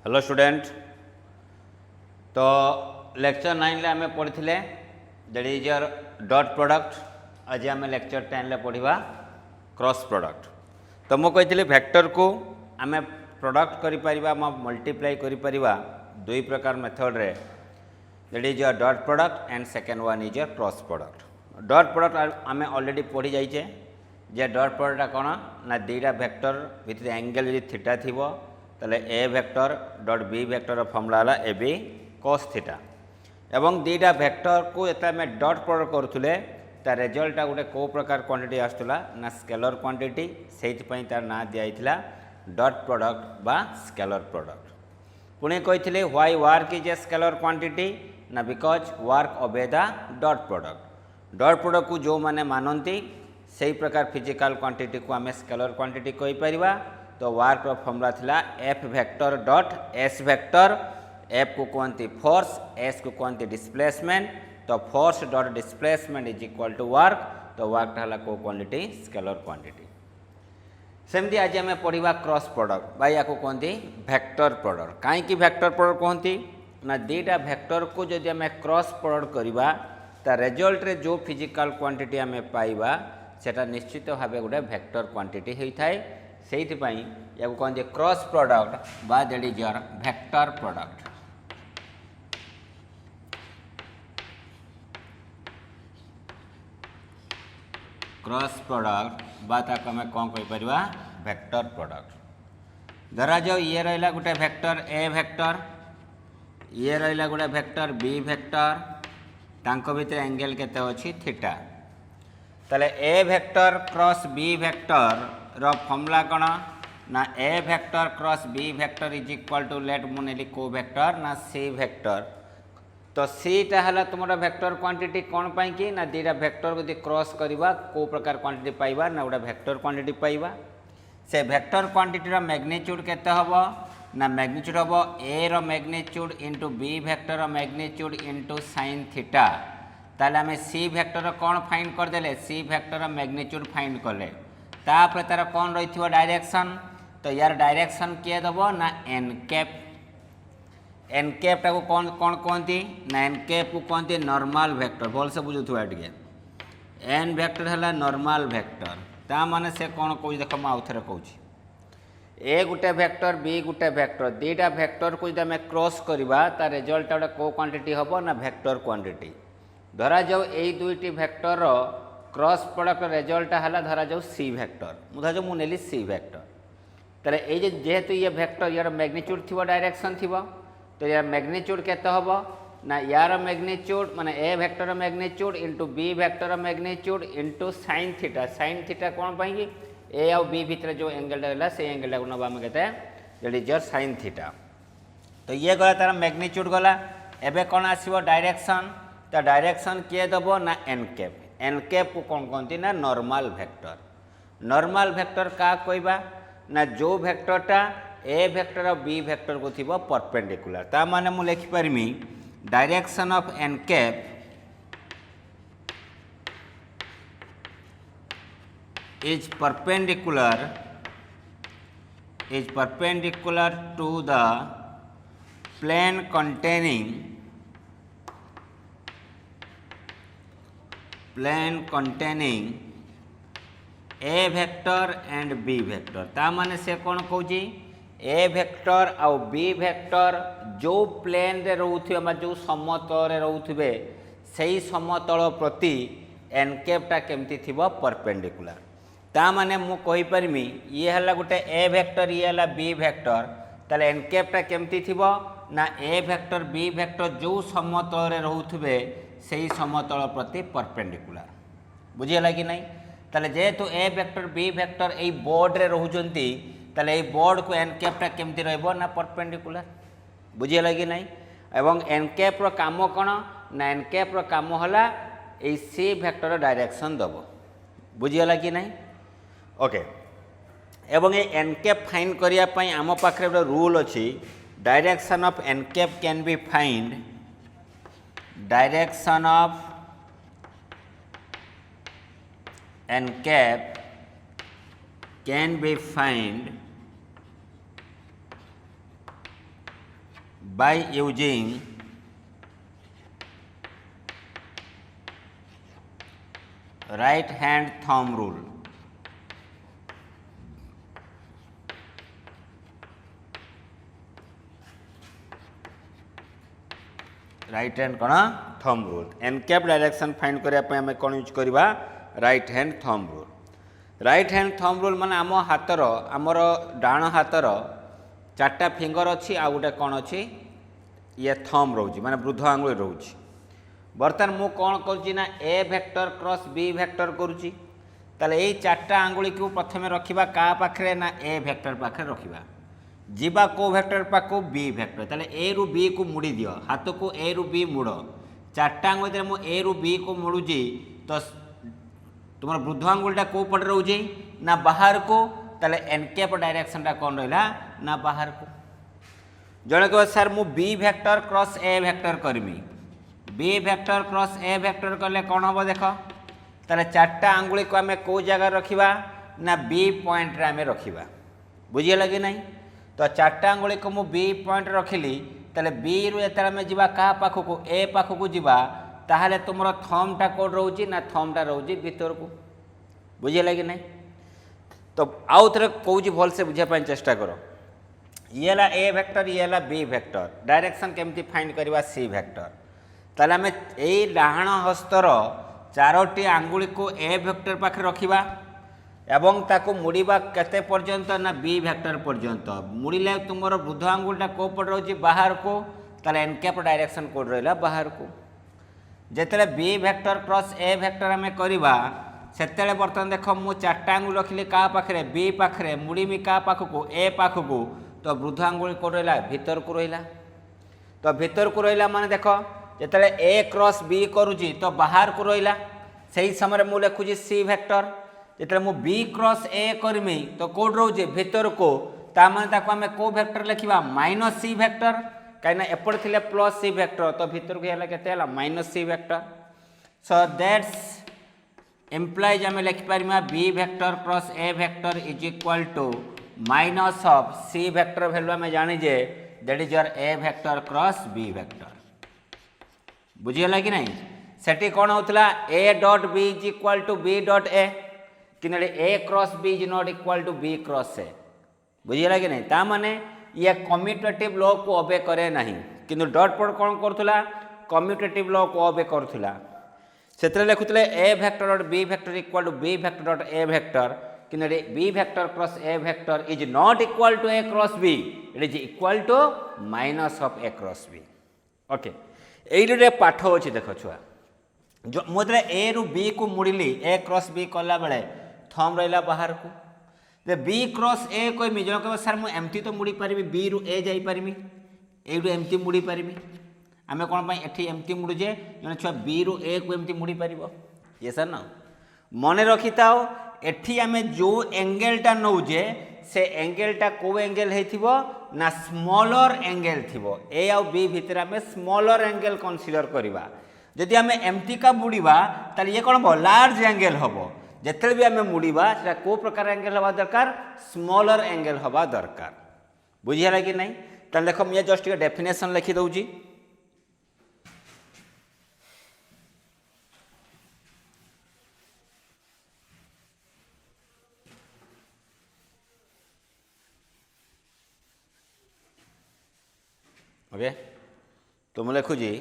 Hello student. तो lecture 9 ले आमे पढ़िथिले that is your dot product. आज आमे लेक्चर 10 ले पढ़िबा क्रॉस प्रोडक्ट। तो मो कहिथिले वेक्टर को आमे प्रोडक्ट करि परिबा मल्टीप्लाई करि परिबा दुई प्रकार मेथड रे, that is your dot product and second one is your cross product. Dot product आमे ऑलरेडी पढ़ी जाइछे जे डॉट प्रोडक्ट कौन ना दुईटा वेक्टर भितर एंगल यदि थीटा थिबो ताले A vector dot B vector formula है ए बी कॉस थीटा। एवं दुईटा वेक्टर को ये आम डॉट प्रोडक्ट करुले तार रिजल्ट गोटे कौ प्रकार क्वांटिटी आसुला ना स्केलर क्वांटिटी, से तार ना दिया डॉट प्रोडक्ट बा स्केलर प्रोडक्ट। पुणी कही why work is a scalar quantity ना बिकॉज वर्क ओबे the dot product. Dot product को जो मैंने मानती से प्रकार फिजिकल क्वांटिटी को आम स्केलर क्वांटिटी कहीपर। तो वर्क फॉर्मूला थिला F vector dot S vector. F को कहते फोर्स, एस को कहते डिस्प्लेसमेंट। तो force dot displacement is equal to work. तो वर्क है को क्वांटिटी स्केलर क्वांटिटी। सेमती आज आम पढ़ा क्रॉस प्रोडक्ट बा या कहते वेक्टर प्रोडक्ट। कहीं वेक्टर प्रोडक्ट कहती ना दुईटा वेक्टर को जब आम क्रॉस प्रोडक्ट करवा ता रिजल्ट रे जो फिजिकल क्वांटिटी आम पाइबा सेटा निश्चित भाव गोटे वेक्टर क्वांटिटी होता है। से या कहते क्रॉस प्रोडक्ट बा that is your vector product. Cross product बा ताको आम कौन कहीपर वेक्टर प्रोडक्ट। धरा जाओ ये रहा गोटे वेक्टर ए वेक्टर, ये रहा गोटे वेक्टर बी वेक्टर, तांको भीतर एंगल केते अछि थीटा। ताले A vector cross B vector रो फॉर्मूला कौन ना A vector cross B vector is equal to लेट मुनेली को वेक्टर ना सी वेक्टर। तो सीटा है तुम वेक्टर क्वांटिटी कौन पाई कि ना दुईटा वेक्टर को क्रॉस करवा को प्रकार क्वांटिटी पाइबा ना गोटे वेक्टर क्वांटिटी पाइबा। से वेक्टर क्वांटिटी मैग्नीट्यूड केते हबो ना मैग्नीट्यूड हबो ए रो मैग्नीट्यूड इंटू बी वेक्टर रो मैग्नीट्यूड इंटू साइन थीटा। ताले आम सी वेक्टर कौन find करदेले C vector magnitude find कले तापर तार कौन रही डायरेक्शन। तो यार डायरेक्शन किए दब ना एन कैप। एन कैप टाक कौन कौन कहती ना एन कैप को कहती नॉर्मल वेक्टर। भल से बुझुवा टे एन वेक्टर है नॉर्मल वेक्टर। ता माने से कौन कह देख मुझे थे कहूँ ए गोटे वेक्टर बी गोटे वेक्टर दुईटा वेक्टर को जब क्रॉस करवा तार रिजल्ट गोटे कौ क्वांटिटी हम ना वेक्टर क्वांटिटी। धरा जाओ यही दुईटी वेक्टर क्रॉस प्रोडक्ट रिजल्ट है धरा जाओ सी वेक्टर। धरा जाओ मुझे नेली सी वेक्टर। ताले ये जेहेतु ये वेक्टर यार मैग्नीट्यूड थी डायरेक्शन थी तो यार मैग्नीट्यूड केते हम ना यार मैग्नीट्यूड माने A vector magnitude into B vector magnitude into sine theta. Sine theta कौन पाई ए आउ बी भितर जो एंगल रहा से एंगल को नवा के that is your sine theta. तो ये गला तार मैग्नीट्यूड गला। एबे कौन आसीबो डायरेक्शन। तो डायरेक्शन किए दब ना एन कैप। एन कैप को कौन कहती ना नॉर्मल वेक्टर। नॉर्मल वेक्टर क्या कहबा ना जो वेक्टरटा ए वेक्टर और बी वेक्टर को थी परपेंडिकुलर। ता माने मु लिखि परमी direction of N cap is perpendicular to the plane containing A vector and B vector. ता माने से कौन कहूँ ए वेक्टर आउ बी वेक्टर जो प्लेन रे रोथुबे जो समतल रे रोथुबे सेही समतल प्रति एन कैपटा केमती थिबो परपेंडिकुलर। ता माने मु कहि परमी ये हला गोटे ए वेक्टर ये हला बी वेक्टर। ताले एन कैपटा केमती थिबो ना ए वेक्टर बी वेक्टर जो समतल रे रोथुबे सेही समतल प्रति परपेंडिकुलर। बुझीगला कि नहीं। ताले जेहेतु ए वेक्टर बी वेक्टर ए बोर्ड रे रोहुचंती ताले ए बोर्ड को एन कैपटा केमती रहबो ना परपेंडिकुलर। बुझीगला कि नहीं। एवं एन कैप रो काम कोन ना एन कैप रो काम होला ए सी वेक्टर डायरेक्शन दबो। बुझीगला कि नहीं। ओके एवं ए एन कैप फाइंड करिया पई आम पाखरे गोटे रूल अछि direction of N cap can be find direction of N cap can be find by using right hand thumb rule. Right hand कौन thumb rule N cap direction find करने आम कौन यूज करवा right hand thumb rule right hand thumb rule माने आम हाथर आमर डाण हाथर चार्टा फिंगर अच्छी आ गोटे कौन अच्छी ये थंब रोचे माने वृद्ध आंगुल रोचे बर्तमान मु कौन करुँना ए वेक्टर क्रॉस बी वेक्टर करुँची ताले ये चार्टा आंगुली को प्रथम रखा क्या पाखे ना ए वेक्टर पाखे रखा जीवा को वेक्टर पाखु बी वेक्टर ताले ए रु बी को मुड़ी दियो हाथ को ए रु बी मुड़ चार्टा आंगुल मु ए रु बी को मुड़ुची तो तुम वृद्ध आंगुलटा कौ पटे रोचे ना बाहर को ताले एनकेप डायरेक्शनटा कौन रहा ना बाहर को जड़े कह सर मु B vector cross A vector करमी B vector cross A vector कले कौन हम देख ताले चार्टा आंगुली को आम कौ जगह रखा ना बी पॉइंट रे आम रखा बुझीगला कि नहीं तो चार्टा आंगुली को मु बी पॉइंट रखिली ताले बी रु एतले जीवा क्या पाखक ए पाखक जीवा ताहले तुमर थमटा कौन रोचे ना थमटा रोचे भीतर को बुझीगला कि नहीं तो आउ थे कौच भलसे बुझापी चेष्टा कर ये ला ए वेक्टर ये ला बी वेक्टर डायरेक्शन केमती फाइंड करवा सी वेक्टर ताले आम यही डाहाण हस्तर चारोटी आंगुली को ए वेक्टर पाखे रखिबा एवं ताको मुड़ीबा केते पर्यंत ना बी वेक्टर पर्यंत मुड़िले तुमर वृद्ध आंगुलटा कौ पट रोचे बाहर को ताले एनकैप डायरेक्शन कोड रहा बाहर को जेतेले B vector cross A vector आम करवा सेतेले बर्तमान देख मु चार्टा आंगुल रखिली क्या पाखे बी पाखे मुड़ीमी क्या पाखक ए पाखक तो वृद्ध आंगुल कौन रहा भीतर को रहा तो भीतर को रहा माने देख जिते ए क्रॉस बी करुँची तो बाहर को रहा से समय मुझे लिखुची सी वेक्टर जिते मु बी क्रॉस ए करमी तो कौट रोचे भीतर को ताने आम कौ वेक्टर लिखा माइनस सी वेक्टर कहीं एपटे थे प्लस सी वेक्टर तो भीतर को के minus C vector so that's implies आम लिखिपर B vector cross A vector is equal to minus of C vector value आम जानीजे that is your A vector cross B vector बुझीगला कि नहीं सेठी कौन होता A dot B is equal to B dot A कि A cross B is not equal to B cross A बुझीगला कि नहीं तामाने ये कम्यूटेटिव लॉ को ओबे करे नहीं किंतु डॉट प्रोडक्ट कौन करुला कम्यूटेटिव लॉ को ओबे करुला से लिखुले A vector dot B vector equal to B vector dot A vector कि B vector cross A vector is not equal to A cross B it is equal to minus of A cross B okay ये पाठ अच्छी देख छुआ जो मुझे ए रु B को मुड़िली ए क्रॉस बी कला बेले थम रहा बाहर को बी क्रॉस ए कहमी जो कह सर मुझे एमती तो मुड़ी पारि बी रु ए जापरि यू एमती मुड़ी पारि आम कौन एटी एमती मुड़ुचे जो छुआ बी रु ए को एमती मुड़ी पार ये सर न मन रखी था एठी आम जो एंगेलटा नौजे से एंगेलटा को एंगेल हो ना स्मॉलर एंगेल थी ए आउ बी भितर आम स्मॉलर एंगेल कनसीडर करवा जदि आम एमती का मुड़वा ताले ये कौन हम लार्ज एंगेल हम जिते भी आम मुड़वा से को प्रकार एंगेल हवा दरकार स्मॉलर एंगेल हवा दरकार बुझीगला कि नहीं ताले देख मुझे जस्ट डेफिनेशन लिखी दौची ओके तो मैं लिखुची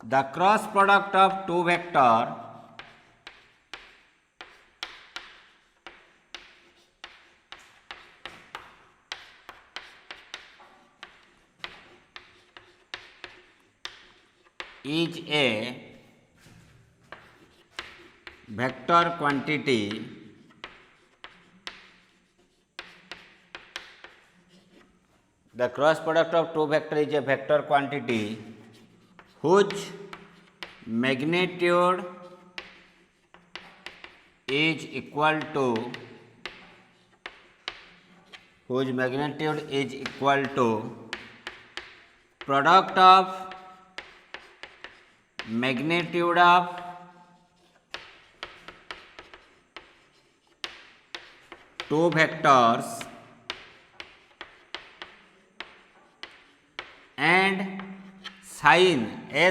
the cross product of two vector is a vector quantity the cross product of two vector is a vector quantity whose magnitude is equal to product of magnitude of two vectors and sine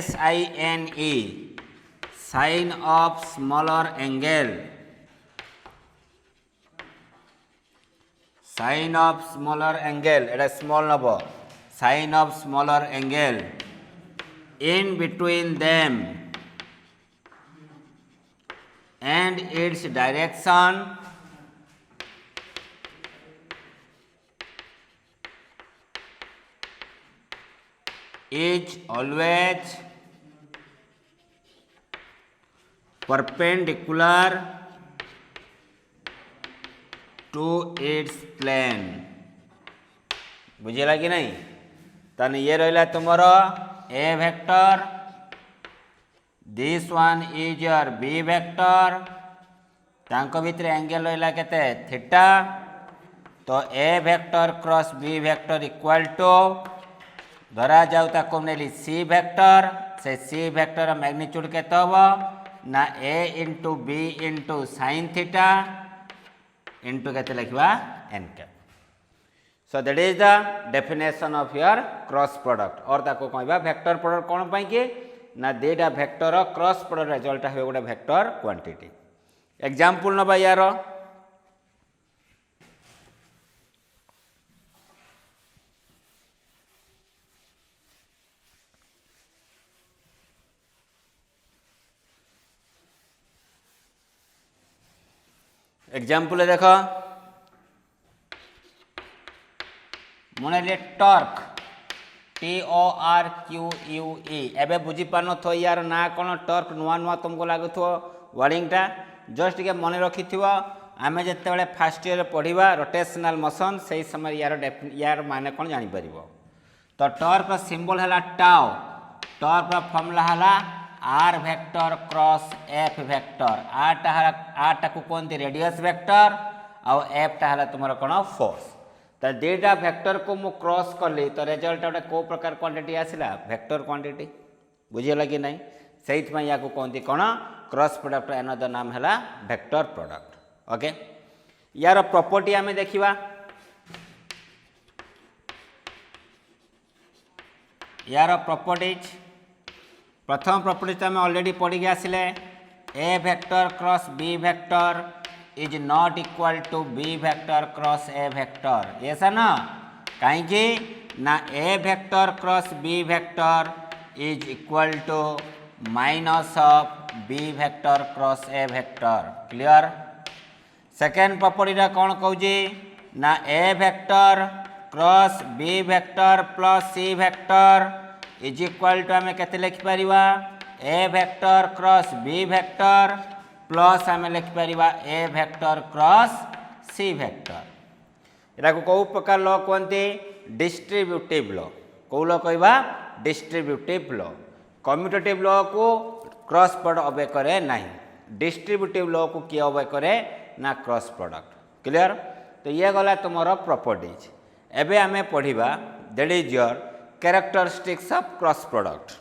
SINE sine of smaller angle sine of smaller angle এটা small নব sine of smaller angle in between them and its direction is always perpendicular to its plane बुझेगा कि नहीं तने ये रहा तुमर A vector this one is your B vector तांको भितर एंगल रहा केते थीटा तो A vector cross B vector equal to धरा जाऊ ताको नेली सी वेक्टर से सी वेक्टर मैग्नीट्यूड केते हबो ना A into B into sine theta into केते लिखवा N cap so that is the definition of your cross product और ताको कहबा वेक्टर प्रोडक्ट कोन पई कि ना देटा वेक्टर क्रॉस प्रोडक्ट रिजल्ट है गोटे वेक्टर क्वांटिटी एग्जांपल नबा यार एग्जांपल देख मुझे टर्क TORQUE एबे बुझी पार न थो यार ना कौन टर्क नुआ नुआ तुमको लगुव वर्डिंगटा जस्ट टे मन रखि आम जिते फास्ट ईयर पढ़ा रोटेशनल मोशन से समय यार माने कौन जापर तो टर्क सिंबल है टाउ टर्क फॉर्मूला है R vector cross F vector आरटा को कहते रेडियस वेक्टर आउ एफटा है तुम कौन फोर्स तो दुईटा वेक्टर को मु क्रॉस कली तो रिजल्ट गोटे कौ प्रकार क्वांटिटी आसला वेक्टर क्वांटिटी बुझीगला कि नहीं से या कहते कौन क्रॉस प्रोडक्ट एनदर नाम है वेक्टर प्रोडक्ट ओके यार प्रॉपर्टी आम देखा यार प्रॉपर्टीज प्रथम प्रॉपर्टी आम ऑलरेडी पढ़ी आसिले A vector cross B vector is not equal to B vector cross A vector ऐसा ना कहीं ना A vector cross B vector is equal to minus of B vector cross A vector clear second property कौन कहूँ ना A vector cross B vector plus C vector is equal to आम के लिखिपर A vector cross B vector plus आम लिखिपर A vector cross C vector या कौ प्रकार लॉ कहते डिस्ट्रीब्यूटिव लॉ कौ लॉ कहवा डिस्ट्रीब्यूटिव लॉ कम्यूटेटिव लॉ को क्रॉस प्रोडक्ट अबे करे नहीं डिस्ट्रीब्यूटिव लॉ को किए अबे करे ना क्रॉस प्रोडक्ट क्लियर तो ये गला तुमर प्रॉपर्टीज एबे आमे पढ़िबा that is your characteristics of cross product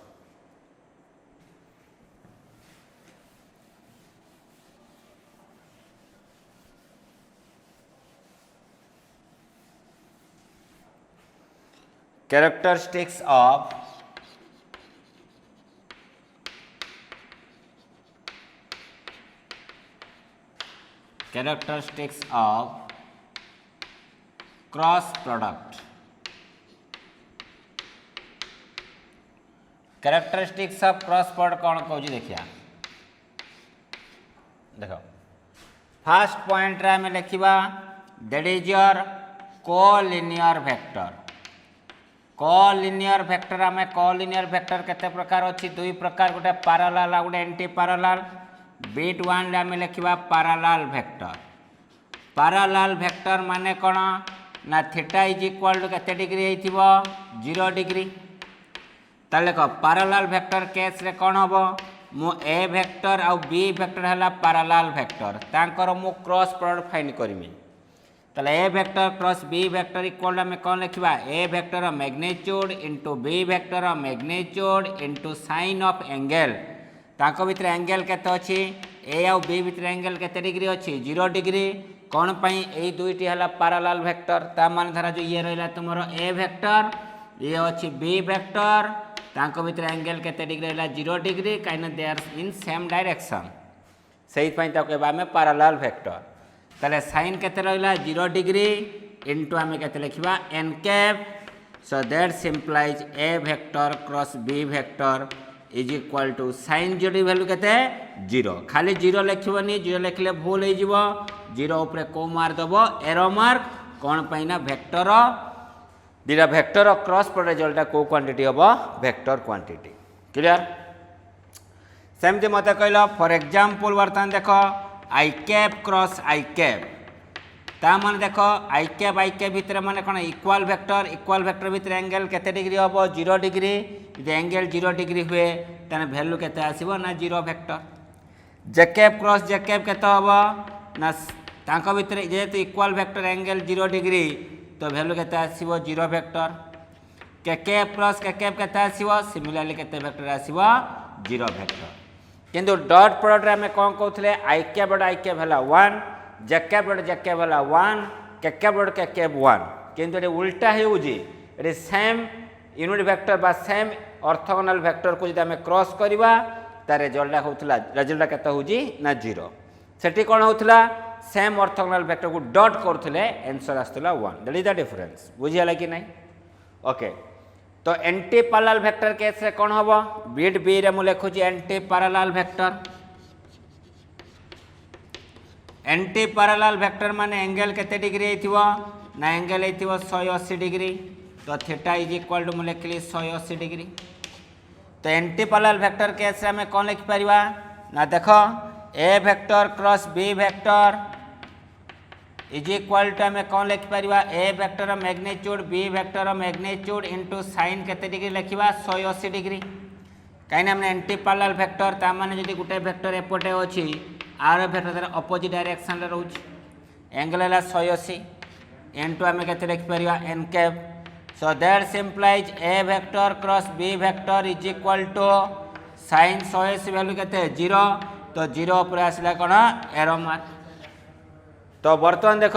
characteristics of cross product characteristics of cross product कौन कहूँ देखिया देखो फर्स्ट पॉइंट रे हमें लिखा that is your collinear vector collinear vector आम कोलिनियर वेक्टर केते प्रकार अच्छी दुई प्रकार गोटे पैरेलल आ गोटे एंटी पैरेलल बिट वन आम लिखा पैरेलल वेक्टर पैरेलल वेक्टर माने कौन ना थीटा इज इक्वल टू केते डिग्री होइथिबो 0 डिग्री ताले को पैरेलल वेक्टर केस रे कौन हम मु ए वेक्टर आउ बी वेक्टर है पैरेलल वेक्टर तांकर मु क्रॉस प्रोडक्ट फाइंड करमी ताले A vector cross B vector equal आम कौन लिखा A vector magnitude into B vector magnitude into sine of angle ताको भितर एंगल केते अछि ए आउ बी भितर एंगल केते डिग्री अछि 0 डिग्री कौन पाई ए दुईटी है पैरेलल वेक्टर ता मान धरा जो ये रहा तुम ए वेक्टर ये अच्छी बी वेक्टर तांको भितर एंगल केते डिग्री रहला 0 डिग्री काइना they are in same direction सही पई ता कहबा हमें पैरेलल वेक्टर ताले sin केते रहला 0 डिग्री इनटू हमें केते लिखबा n cap so that simplifies a vector cross b vector is equal to sin 0 value केते 0 खाली 0 लिखबनी 0 लिखले भूल हो जिवो 0 ऊपर को मार दबो एरो मार्क कोन पैना वेक्टर दिरा वेक्टर क्रॉस प्रोडक्ट रिजल्ट को क्वांटिटी हम वेक्टर क्वांटिटी क्लियर सेमती मत कहल फॉर एग्जांपल बर्तमान देख I cap cross I cap ता माने देख आई कैप भितर माने कौन इक्वाल वेक्टर भितर एंगल केते डिग्री हम 0 डिग्री यदि एंगल 0 डिग्री हुए ताने वैल्यू केते आसीबो ना 0 वेक्टर जे कैप क्रॉस जे कैप केते हम ना तांको भितर जेहेतु इक्वाल वेक्टर एंगल 0 डिग्री तो वैल्यू केते आसीबो 0 वेक्टर के कैप प्लस के कैप केते आसीबो सिमिलरली केते वेक्टर आसीबो 0 वेक्टर किंतु डॉट प्रोडक्ट रे हमें कोन कहउथले आई कैप हला 1 जे कैप हला 1 के कैप 1 किंतु ए उल्टा हे उजी ए सेम यूनिट वेक्टर बा सेम ऑर्थोगोनल वेक्टर को जदि हमें क्रॉस करबा ता रिजल्ट केते होजी ना 0 सेठी कोन होथला सेम ऑर्थोगोनल वेक्टर को डॉट करथले आंसर आस्तला 1 दैट इज द डिफरेंस बुझियाला कि नहीं ओके तो एंटी पैरेलल वेक्टर केस रे कोन हबो बिट बी रे मु लिखुची एंटी पैरेलल वेक्टर माने एंगल केते डिग्री हेतिबो ना एंगल हेतिबो 180 डिग्री तो थीटा इज इक्वल टू मु लिखली 180 डिग्री तो एंटी पैरेलल वेक्टर केस रे हमें कोन लिख परिबा ना देखो A vector cross B vector is equal to हमें कौन लिख पारिबा A vector magnitude B vector magnitude into sine केते डिग्री लिखिबा 180 डिग्री काई हमने एंटी पैरेलल वेक्टर ता माने जदी गुटे वेक्टर एपटे अछि आर वेक्टर तार अपोजिट डायरेक्शन रे रहउछि एंगल हला 180 इनटू हमें केते लिख पारिबा n cap so that simplifies A vector cross B vector is equal to sine 180 value केते 0 तो 0 ऊपर आसला कोन एरो मार्क तो बर्तमान देख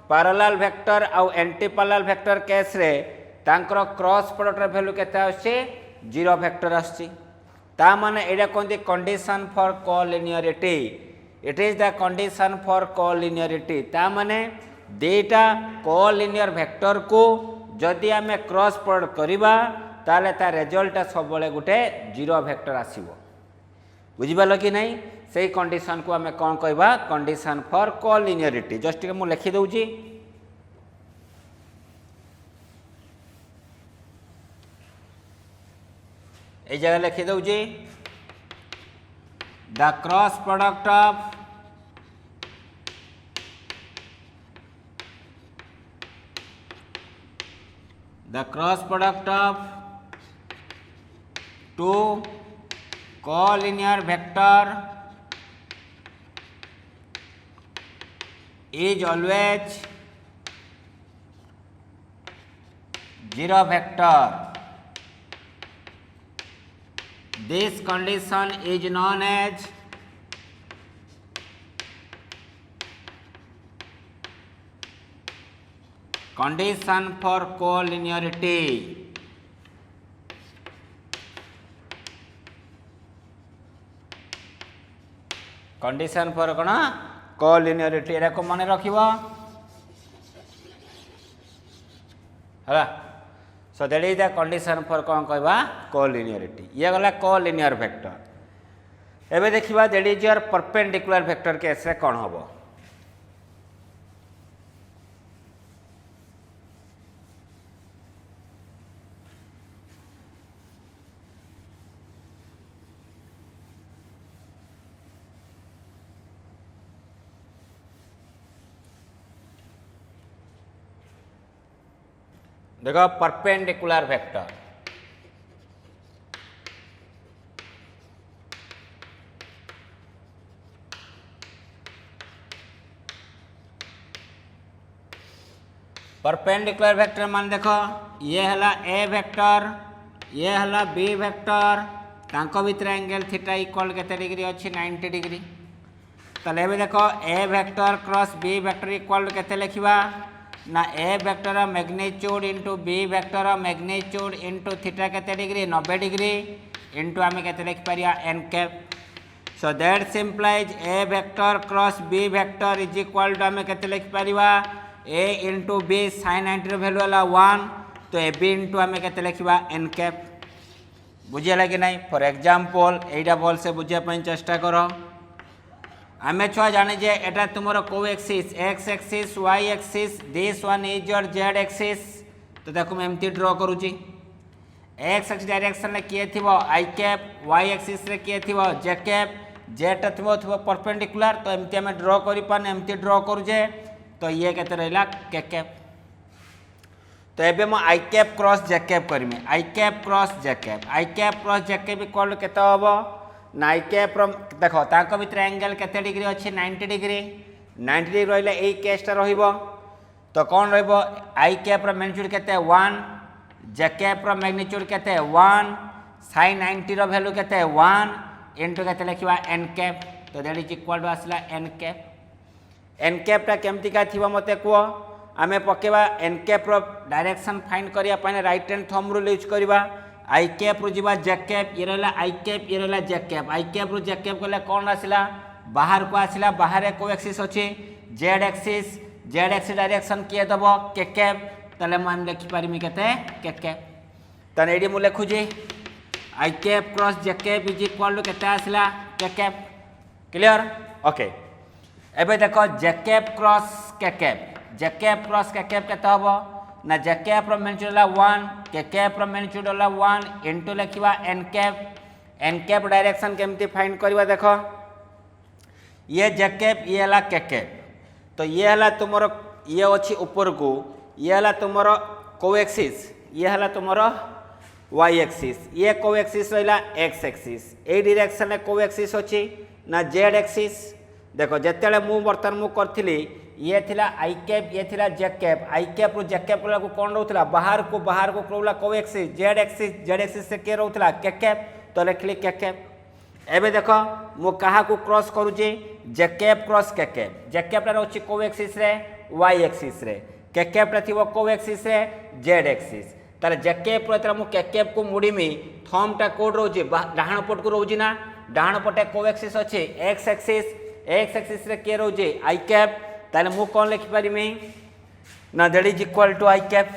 पैरेलल वेक्टर आउ एंटी पैरेलल वेक्टर केस रे तांकर क्रॉस प्रोडक्ट वैल्यू केते आछि 0 वेक्टर आछि ता माने एडा कोनती condition for collinearity it is the condition for collinearity ता माने देटा कोलिनियर वेक्टर को जदि हमें क्रॉस प्रोडक्ट करिबा ताले ता रिजल्ट सब बेले गुटे 0 वेक्टर आसीबो बुझिबालो कि नहीं से कंडीशन को हमें कौन कहबा कंडीशन फॉर कोलिनियरिटी जस्ट के मु लिखि दउची ए जगह लिखि दउची the cross product of two collinear vector is always 0 vector. This condition is known as condition for collinearity. Condition for कौन कोलिनियरिटी एरा को मन रखिबो हला सो that is the condition for कौन कहबा कोलिनियरिटी ये गला कोलिनियर वेक्टर एबे देखिबा that is your perpendicular vector case रे कौन हबो देखो परपेंडिकुलर वेक्टर परपेंडिकुलर वेक्टर मान देखो ये हला ए वेक्टर ये हला बी वेक्टर तांको भीतर एंगल थीटा इक्वल केते डिग्री अछि 90 डिग्री तले देखो A vector cross B vector equal केते लिखिबा ना A vector magnitude into B vector magnitude into theta केते डिग्री 90 डिग्री इंटू आम के लिख पार N cap so that's implies A vector cross B vector is equal to आम के लिख पार A into B sin 90 value है 1 तो ए बी इंटू आम के लिखा एन कैप बुझेगा कि नहीं फॉर एग्जांपल एटा भल से बुझापी चेष्टा कर आम छुआ जाने जे एटा तुम को axis X axis Y axis this one is your Z axis तो देखो मैं एमती ड्र करुच्ची एक्स एक्स डायरेक्शन में किए थी आई कैप वाई एक्सिस रे किए थी जे कैप जेटा थी परपेंडिकुलर तो एमती आम ड्र करमती ड्र करुचे तो ये केते रहा के कैप तो ये मो आई कैप क्रॉस जे कैप करमी आई cap cross J cap equal केते हम ना आई कैप देखो ताको भीतर एंगल केते डिग्री अच्छी 90 डिग्री रहिले यही केसटा रहिबो तो कौन रहिबो आई कैप मैग्नीट्यूड केते 1 जे कैप मैग्नीट्यूड केते 1 sin 90 वैल्यू केते 1 इंटू केते लिखा एन कैप तो दैट इज इक्वल टू आसला एन कैपटा केमतिका थिबो मते को आम पकेबा एन कैप डायरेक्शन फाइंड करने right hand thumb rule use करवा आई कैप रु जा जे कैप ये रहा आई कैप ये रहा जे कैप आई कैप रु जे कैप गले कौन आसला बाहर को आसला बाहर को एक्सिस अच्छी जेड एक्सिस डायरेक्शन किए दब के कैप ताले मुझे लिखिपारि के कैप ताने ये मुझे लिखुची I cap cross J cap is equal to केते आसला के कैप क्लियर ओके एबे देखो J cap cross K cap केते हबो ना J cap magnitude 1 K cap magnitude 1 into लिखा एन कैप डायरेक्शन केमती फाइंड करवा देखो ये जे कैप ये है के कैप तो ये है तुम ये अच्छी ऊपर को ये है तुम कोएक्सिस ये है तुम वाई एक्सिस ये कोएक्सिस रहा एक्स एक्सिस ए डायरेक्शन कोएक्सिस अच्छी ना जेड एक्सिस देखो जिते मु बर्तमान मु करी ये थिला आई कैप ये थिला जे कैप आई कैप रु जे कैप को कौन रोला बाहर को रोला कोएक्सिस जेड एक्सिस से के रोला के कैप तो लिखली के कैप एबे देखो मु कहा को क्रॉस करूची जे कैप क्रॉस के कैपटा रोची कोएक्सिस रे वाई एक्सिस रे के कैपटा थिबो कोएक्सिस रे जेड एक्सिस तार जे कैप रो मु के कैप को मुड़ीमी थंबटा कोड रोची डाहाण पट को रोची ना डाहाण पटे कोएक्सिस अच्छे एक्स एक्सिस रे के रोचे आई कैप ताले मु कौन लिखिपारि ना that is equal to I cap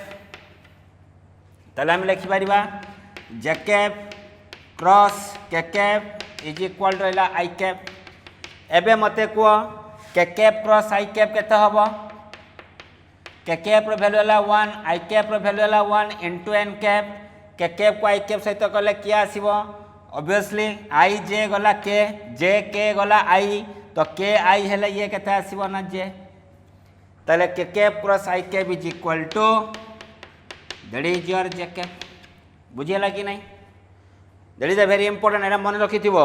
ताले हम लिखिपार J cap cross K cap is equal to रहा आई कैप एबे मते कह के कैप क्रॉस आई कैप केते हबो के कैप रो वैल्यू है 1 आई कैप रो वैल्यू है 1 इंटू एन कैप के कैप को आई कैप सहित कले किए आसीबो ऑब्वियसली आई जे गला के गला आई तो के आई हेले ये केते आसीबो ना जे ताले K cap cross I cap is equal to that is your J cap बुझेला कि नहीं that is a very important एटा मन रखि थिबो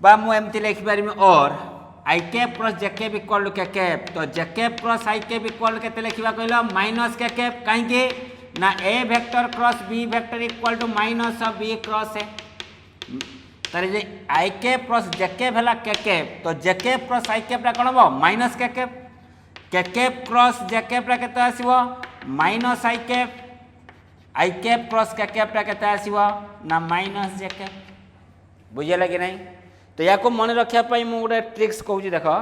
बा मु एमति लिखि पारिम और I cap cross J cap equal to K cap तो J cap cross I cap equal केते लिखिबा कहलो माइनस के कैप काहे के ना A vector cross B vector equal to minus of B cross A तारे जे I cap cross J cap है के कैप तो J cap cross I cap कौन हम minus K cap cross J cap केते आसीबो minus I cap cross K cap केते आसीबो ना माइनस जे कैप बुझेला कि नहीं तो या को मन रखिया पई मु गोटे ट्रिक्स कहूची देखो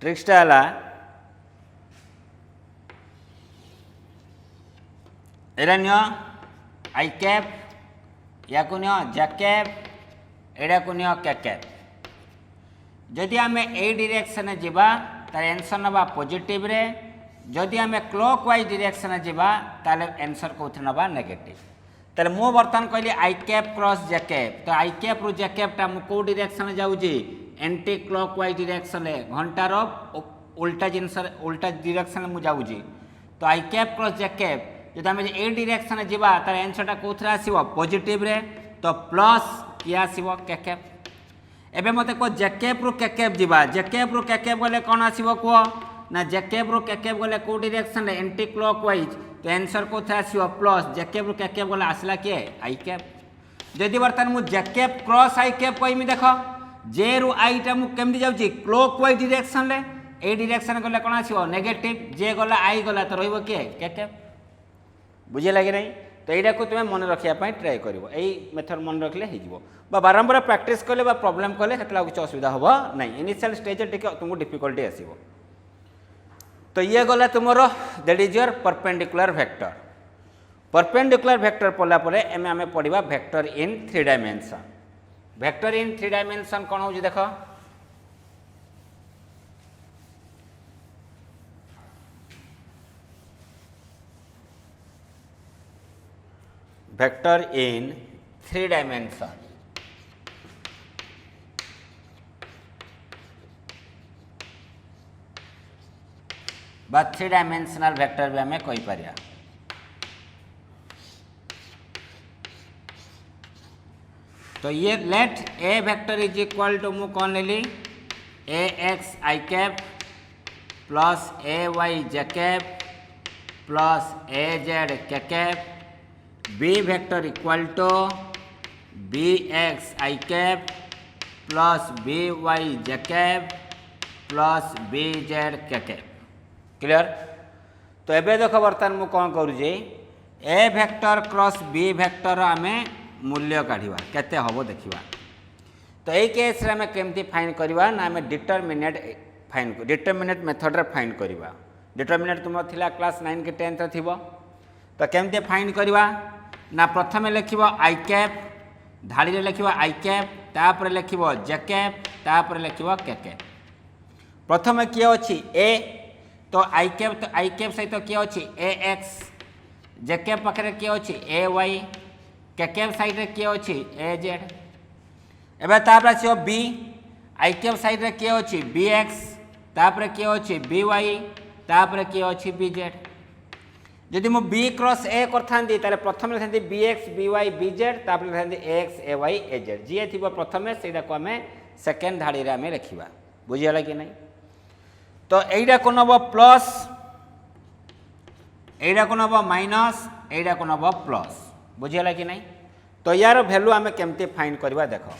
ट्रिक्सटा है एरा नियो आई कैप या को नियो जे कैप एडा को नियो के कैप जदि आम ए डायरेक्शन जीवा तार आंसर नबा पॉजिटिव रे जदि आम क्लॉकवाइज डायरेक्शन जीवा ताले आंसर कोथि नबा नेगेटिव ताले मु बर्तमान कहली आई कैप क्रॉस जे कैप तो आई कैप रु जे कैपटा मु को डायरेक्शन जाउजी एंटी क्लॉकवाइज डायरेक्शन घंटार उल्टा जिनस उल्टा डायरेक्शन मु जाउजी तो आई कैप क्रॉस जे कैप जब आम ए डायरेक्शन जीवा तार आंसरटा कोथि आसीबो पॉजिटिव रे तो प्लस किए आसीबो के कैप एबे मते को जे कैप रु के कैप जीवा जे कैप रु के कैप गले कोन आसीबो को ना जेकेब रो केकेब गले को डायरेक्शन रे एंटी क्लॉकवाइज तो आंसर को था आसीओ प्लस जेकेब रो केकेब गले आसला के आई कैप जदि बर्तमान मु जेकेब क्रॉस आई कैप कहमी देख जे रु आई टा मु केमती जाउची क्लॉकवाइज डायरेक्शन रे ए डायरेक्शन गले कोन आसीओ नेगेटिव जे गला आई गला तो रहइबो के केकेब बुझे लगे नहीं तो यहाँ को तुम्हें मन रखापी ट्राए कर मेथड मन रखले हो बारंबार प्रैक्टिस कले प्रॉब्लम कले किसी असुविधा हम ना इनिशियल स्टेज तुमको डिफिकल्टी आसो तो ये गला तुम that is your perpendicular vector पढ़ला एम आम पढ़ा वेक्टर इन 3 डायमेंशन वेक्टर इन 3 डायमेंशन कौन हो देख वेक्टर इन 3 डायमेंशन बा 3 डायमेंशनल वेक्टर भी आम कहीपर तो ये let A vector is equal to मु कौन लेली A X I cap plus A Y J cap plus A Z K cap B vector equal to B X I cap plus B Y J cap plus B Z K cap clear तो एबे देख बर्तमान मु कौन करुचे A vector cross B vector आम मूल्य काढ़ा केते हबो देखिबा तो यही केस रे आम केमती फाइन करवा ना आम डिटरमिनेट मेथड रे फाइन करवा डिटरमिनेट तुम थिला क्लास 9 के 10 रे थिबो तो केमती फाइन करवा ना प्रथम लिखब आई कैप धाड़ी रे लिखब आई कैप तापर लिखब जे कैप तापर लिखब के कैप प्रथम किए अच्छी ए तो आई कैप सहित किए अच्छी ए एक्स जे कैप पाखे किए अच्छी ए वाई के कैप साइड रे किए अच्छी ए जेड एबे तापर आछो बी आई कैप साइड रे किए अच्छी बी एक्स तापर किए अच्छी बी वाई तापर किए अच्छी बी जेड जदि मु बी क्रॉस ए करथांती ताले प्रथम लिखथांती B X B Y B Z तापर लिखथांती A X A Y A Z जी थिबो प्रथम सेटा को आमे सेकेंड धाड़ी रे आमे लिखिबा बुझियला कि नहीं तो एइडा को नबो प्लस एइडा को नबो माइनस एइडा को नबो प्लस बुझियला कि नहीं तो यार वैल्यू आमे केमती फाइंड करबा देखो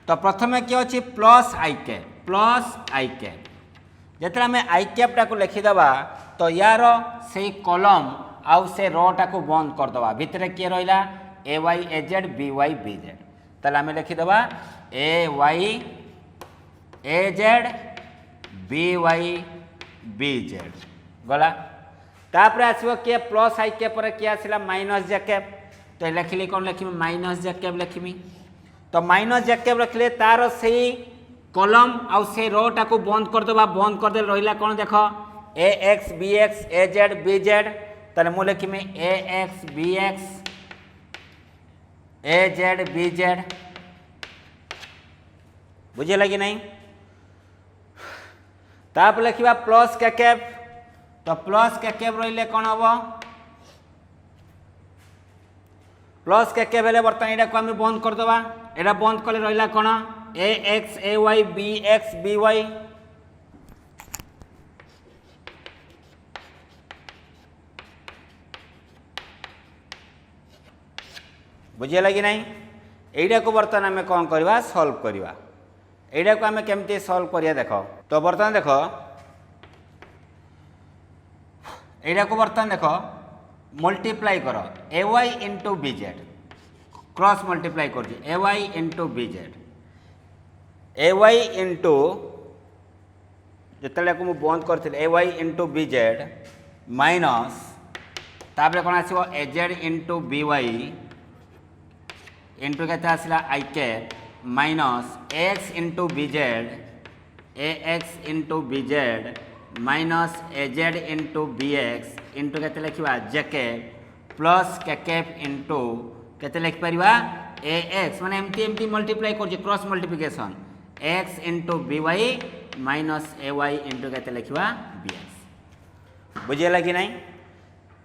तो प्रथम कि अछि प्लस आई कैप जेतरा आमे आई कैप टा को लिखिदबा तो यार से कॉलम आउ से रो टा को बंद कर दबा भितर किए रहिला A Y A Z B Y B Z ताले आमे लिखिदबा A Y A Z B Y B Z गला तापर आसीबो के प्लस आई कैप पर के आसिला माइनस जे कैप तो लिखिली कौन लिखिमी माइनस जे कैप लिखिमी तो माइनस जे कैप रखले तार से कॉलम आउ से रो टा को बंद कर दबा बंद कर दे रहिला कौन देख ए एक्स बी एक्स ए जेड बी जेड ताले मु लिखिमी ए एक्स बी एक्स ए जेड बी जेड बुझे लगी नहीं ताप लिखा प्लस के कैप तो प्लस के कैप रही कौन हम प्लस के कैप हेले बर्तमान यहाँ को आम बंद करदे यहाँ बंद कले रहा कौन A X A Y B X B Y बुझे लगी नहीं एटा को बर्तमान आम कौन करवा सॉल्व करवा एटा को आम केमती सॉल्व करिया देख तो बर्तमान देख एटा को बर्तमान देख मल्टीप्लाई कर A Y into B Z cross multiply कर A Y into B Z A Y into जिते को बंद कर A Y into B Z minus तापर कौन आसो A Z into B Y into के आसला I cap minus X into B Z A X into B Z minus A Z into B X into के लिखा J cap plus K cap into के लिखिपर ए X मैंने एमती एमती multiply कर cross multiplication X into B Y minus A Y into के लिखा बी एक्स बुझेगा कि नहीं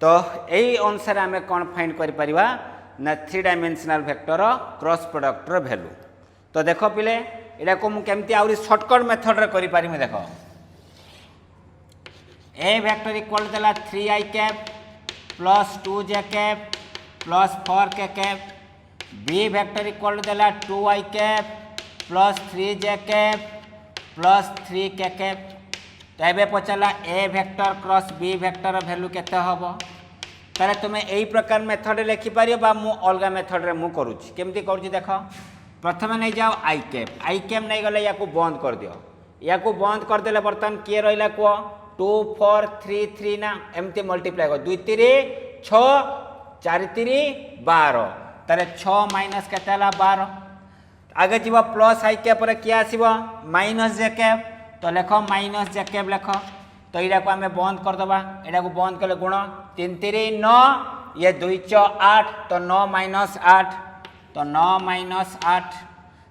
तो यही अनुसार आम कौन फाइंड कर ना 3 डायमेंशनल वेक्टर क्रॉस प्रोडक्टर वैल्यू तो देख पिले यहाँ को मुझे केमती आहरी सर्टकट मेथड रे करि पारिमि देख ए वेक्टर इक्वल देला 3i cap plus 2j cap plus 4k cap B vector equal देला 2i cap plus 3j cap plus 3k cap तो ये पचारा A vector cross B vector value केते हम तारे तुम्हें यही प्रकार मेथड लिखिपर मु अलग मेथड रे मु करुँच केमती करुँच देख प्रथम नहीं जाओ आई कैप नहीं गले या बंद कर दियो या बंद करदे बर्तमान किए रहा कह 2 4 3 3 ना एमती मल्टीप्लाई कर 2 3 6 4 3 12 तारे 6 माइनस के 12 आगे जीव प्लस आई कैप किए आसो माइनस जे कैप तो लेख माइनस जे कैप लेख तो यहाँ को आम बंद करदे यहाँ को बंद कले गुण 3 3 9 ये 2 4 8 तो 9 माइनस 8 तो 9 माइनस 8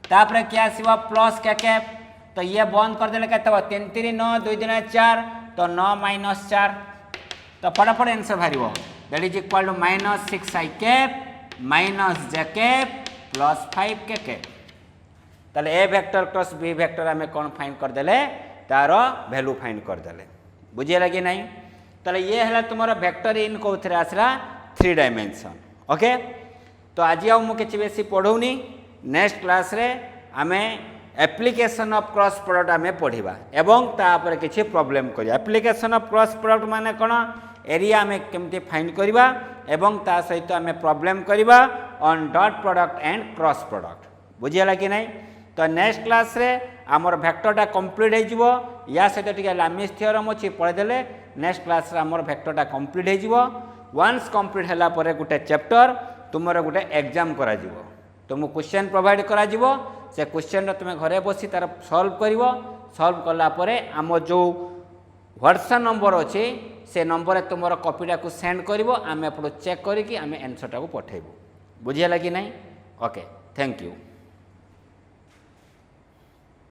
तापर क्या आसो प्लस के कैप तो ये बंद करदे के 3 3 9 2 दिन 4 तो 9 माइनस 4 तो फटाफट आंसर बाहर that is equal to minus 6 I cap minus J cap plus 5 K cap ताले A vector cross B vector आम कौन फाइंड करदे तार वैल्यू फाइंड करदे बुझे कि नहीं ताले ये है तुम वेक्टर इन कौन आसला 3 डायमेंशन ओके तो आज आउ मुझे बेसी पढ़ौनी नेक्स्ट क्लास रे आमे एप्लिकेशन ऑफ क्रॉस प्रोडक्ट आमे पढ़िबा एवं तापर किछि प्रॉब्लम करिया एप्लिकेशन ऑफ क्रॉस प्रोडक्ट माने कोन एरिया आमे केमती फाइंड करिबा एवं ता सहित आमे प्रॉब्लम करिबा on dot product and cross product बुझियला कि नहीं तो नेक्स्ट क्लास रे आमर वेक्टरटा कंप्लीट हो जिवो या सहित टिके लामिस थ्योरम अछि पढ़देले नेक्स्ट क्लास रे आमर वेक्टरटा कंप्लीट हो जिवो वन्स कंप्लीट हला परे गुटे चैप्टर तुमर गुटे एग्जाम करा जिवो तुमको क्वेश्चन प्रोवाइड करा जिवो से क्वेश्चन तुम घरे बसी तार सॉल्व करिवो सॉल्व कला परे आम जो व्हाट्सएप नंबर अच्छे से नंबर तुम कॉपीटा को सेंड करिवो आमे आपको चेक करिकी आमे आंसरटा को पठेबो बुझियला कि नहीं ओके थैंक यू।